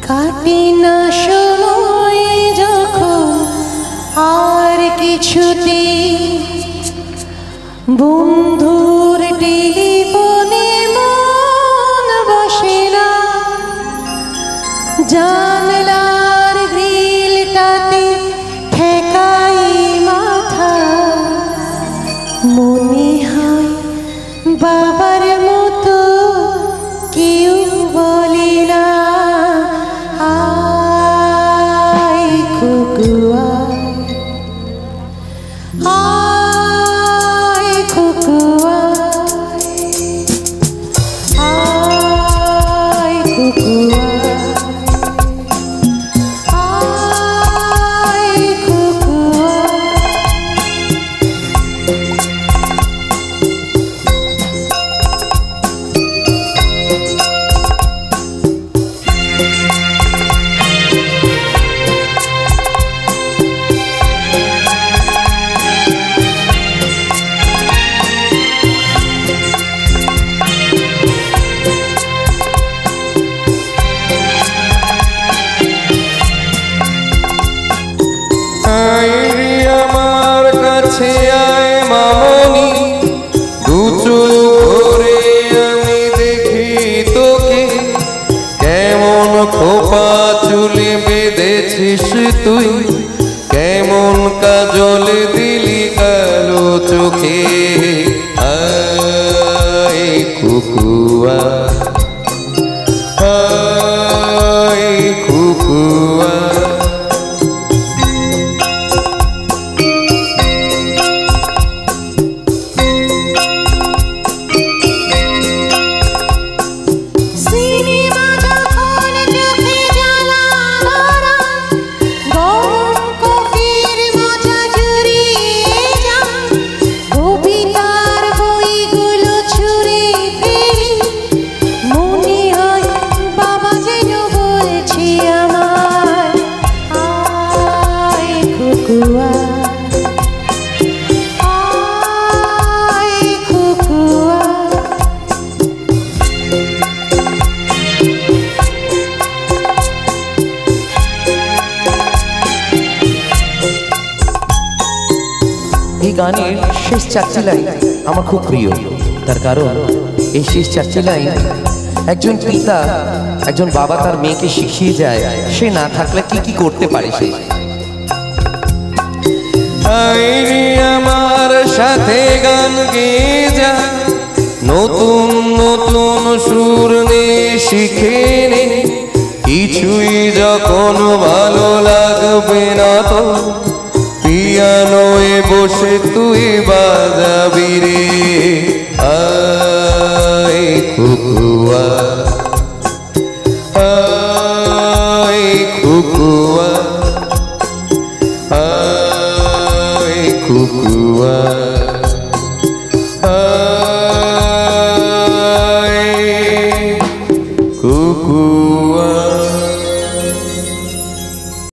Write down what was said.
কাটে না সময় যখন আর কিছুতে বন্ধুর টেলিফোনে মন বসে না, জানলার গ্রিলটাতে ঠেকাই মাথা, মনে হয় বাবার মতো কেউ বলে না আয় কুকুয়া, আয় কুকুয়া, আয় কুকুয়া, আয় কুকুয়া। আমার কাছে আয় মামনি, দু চোখ ভরে আমি দেখি তোকে, কেমন খোপা চুলে বেঁধেছিস তুই, কেমন কাজল দিলি কালো চোখে, আয় কুকুয়া, আয় কুকুয়া। এই গানের শেষ চারটি লাইন আমার খুব প্রিয়, তার কারণ এই শেষ চারটি লাইন একজন পিতা একজন বাবা তার মেয়েকে শিখিয়ে যায় সে না থাকলে কি কি করতে পারে সে। আমার সাথে গান গেয়ে যা, নতুন নতুন সুর নে শিখে নে, কিছুই যখন ভালো লাগবে না তো পিয়ানোয় বসে তুই বাজাবি রে, আয় কুকুয়া, আয় কুকুয়া, আয় কুকুয়া।